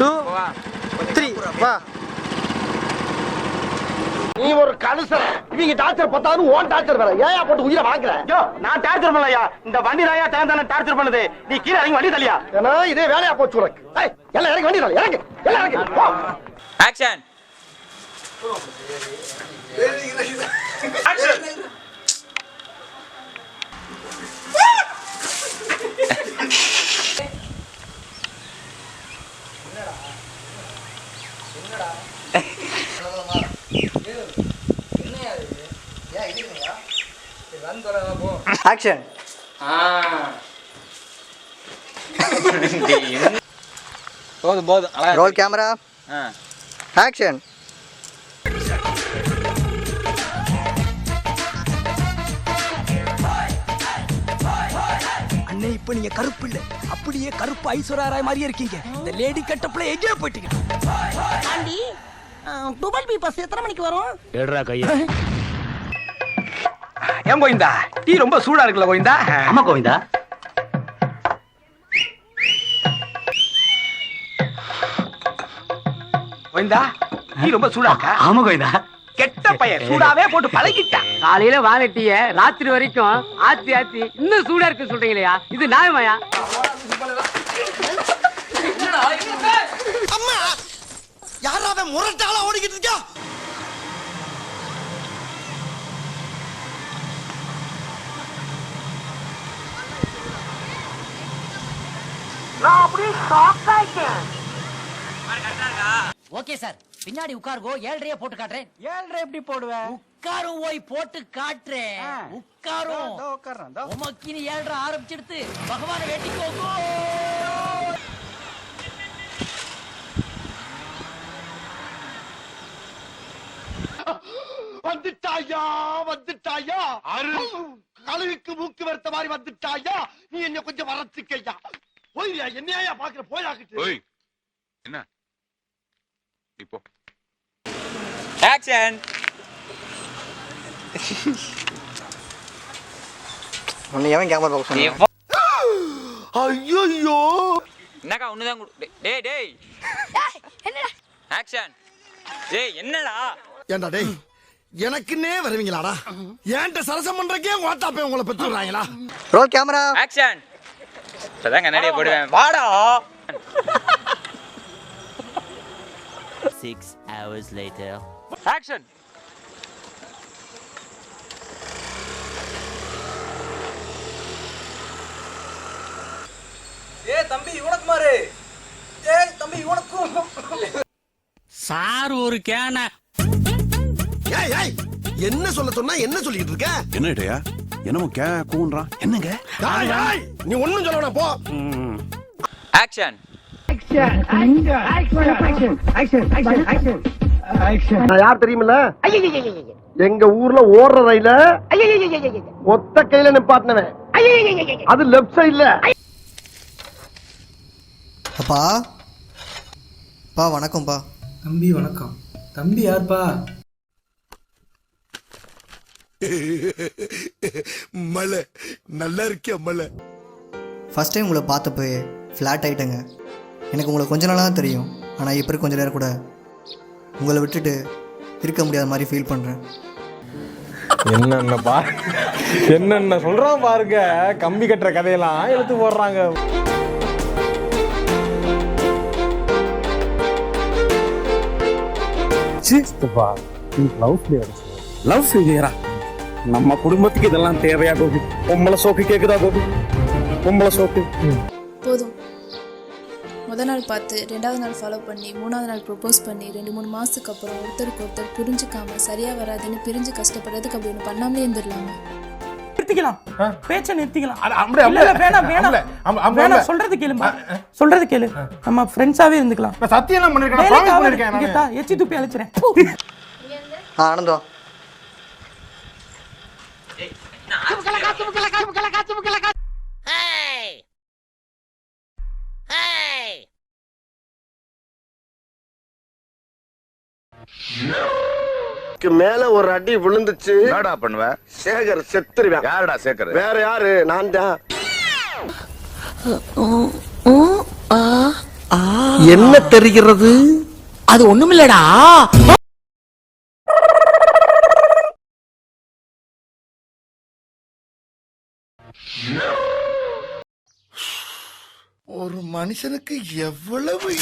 2 3 வா. நீ ஒரு கலுசர். இவங்க டார்ச்சர் பத்தாது ஓன் டார்ச்சர் வேற. ஏயா போட்டு உயிரை வாங்குற? யோ நான் டார்ச்சர் பண்ணலையா. இந்த வண்டி ராயா தான டார்ச்சர் பண்ணுது. நீ கீழ இறங்கி வண்டி தள்ளியா. ஏனா இதே வேலையா போச்சு உனக்கு. ஏய் எல்லாம் இறங்கி வண்டி தள்ளு. இறங்கு. எல்லாம் இறங்கு. போ. ஆக்ஷன். ஆக்ஷன். ஆக்ஷன். போதும் ரோல் கேமரா. ஆக்ஷன். அண்ணே இப்ப நீங்க கருப்பு இல்ல, அப்படியே கருப்பு ஐஸ்வர்யா மாதிரியே இருக்கீங்க. இந்த லேடி கட்டப்ல எங்கேயோ போயிட்டீங்க. ஆண்டி டபுள் பி பஸ் எத்தனை மணிக்கு வரும்? ஏடுறா கையா. ஏன் கோவிந்தா டீ ரொம்ப சூடா இருக்குல்ல கோவிந்தா? ஆமா கோவிந்தா. கோவிந்தா டீ ரொம்ப சூடா இருக்கா? ஆமா கோவிந்தா. கெட்ட பையன் சூடாவே போட்டு பழகிட்டான். காலையில வாழ டீய ராத்திரி வரைக்கும் ஆத்தி ஆத்தி இன்னும் சூடா இருக்கு சொல்றீங்களா? இது நியாயமாயா? அம்மா யாராவே முரட்டால ஓடிக்கிட்டு இருக்கா? நான் அப்படியே ஷாக் ஆயிட்டேன். ஓகே சார், பின்னாடி உட்காருங்கோ. 7:30 போட்டு காட்டுறேன். 7:30 எப்படி போடுவ? உட்காரும் போய் போட்டு காட்டுறேன். உட்காரும். உட்கார்றேன். உமக்கினி 7:30 ஆரம்பிச்சிடுத்து. பகவானை வேண்டிக்கோங்க. வந்துட்டாயா வந்துட்டாயா. கழுகுக்கு மூக்கு வெறுத்த மாதிரி வந்துட்டாயா. நீ என்ன கொஞ்சம் வரச்சுக்கையா. போய்யா என்னையா பாக்குற? போயாக்கிட்டு என்ன இப்போ ஆக்ஷன். உன்னை எவன் கேமரா பாக்க சொன்னா? ஐயோ என்னக்கா ஒண்ணுதான் டேய் டேய் என்னடா ஆக்ஷன். டேய் என்னடா? ஏண்டா டேய் எனக்குன்னே வருவீங்களாடா? ஏன்ட்ட சரசம் பண்றக்கே வாட்டாப்பே உங்களை பெற்றுறாங்களா? Role camera. ஆக்ஷன். இப்பதான் கண்ணாடியை போடுவேன். வாடா. 6 hours later. ஆக்ஷன். ஏய் தம்பி இவனுக்கு மாறு. ஏய் தம்பி இவனுக்கும். சார் ஒரு கேன. ஏய் ஏய் என்ன சொல்ல சொன்னா என்ன சொல்லிட்டு இருக்க? என்ன இடையா என்னமோ கூன்றான் என்னங்க? நீ ஒண்ணும் சொல்ல வேணாம் போ. ஆக்ஷன். நான் யார் தெரியுமில்ல? எங்க ஊர்ல ஓடுற ரயில ஒத்த கையில நிப்பாட்டினவன். அது லெப்ட் சைடுல. அப்பா பா வணக்கம்ப்பா. தம்பி வணக்கம். தம்பி யார்ப்பா? மலை நல்லா இருக்கியா மலை? ஃபர்ஸ்ட் டைம் உங்களை பார்த்தப்போ ஃப்ளாட் ஆகிட்டேங்க. எனக்கு உங்களை கொஞ்ச நாளாக தான் தெரியும். ஆனால் இப்போ கொஞ்ச நேரம் கூட உங்களை விட்டுட்டு இருக்க முடியாத மாதிரி ஃபீல் பண்ணுறேன். என்னென்ன சொல்கிறோம் பாருங்க. கம்பி கட்டுற கதையெல்லாம் எடுத்து போடுறாங்க. லவ் ஃபெயிலியரா? நம்ம குடும்பத்துக்கு இதெல்லாம் தேவையா கோபி? பொம்பளை சோக்கு கேக்குதா கோபி? பொம்பளை சோக்கு போதும். முதல் நாள் பார்த்து 2வது நாள் ஃபாலோ பண்ணி 3வது நாள் ப்ரொபோஸ் பண்ணி 2-3 மாதத்துக்கு அப்புறம் ஒருத்தருக்கு ஒருத்தர் புரிஞ்சுக்காம சரியா வராதுன்னு பிரிஞ்சு கஷ்டப்படுறதுக்கு அப்படி ஒன்று பண்ணாமலே இருந்துடலாமா? நிறுத்திக்கலாம், பேச்சை நிறுத்திக்கலாம். வேணாம் சொல்றது கேளுமா, சொல்றது கேளு. நம்ம ஃப்ரெண்ட்ஸாவே இருந்துக்கலாம். சத்தியம் பண்ணிருக்கேன். எச்சி துப்பி அழைச்சிறேன். ஆனந்தம் மேல ஒரு அடி விழுந்துச்சு. என்னடா பண்ணுவ? சேகர் செத்துருவேன். யாருடா சேகர்? வேற யாரு? நான் தான். என்ன தெரிகிறது? அது ஒண்ணுமில்லடா. ஒரு மனுஷனுக்கு எவ்வளவு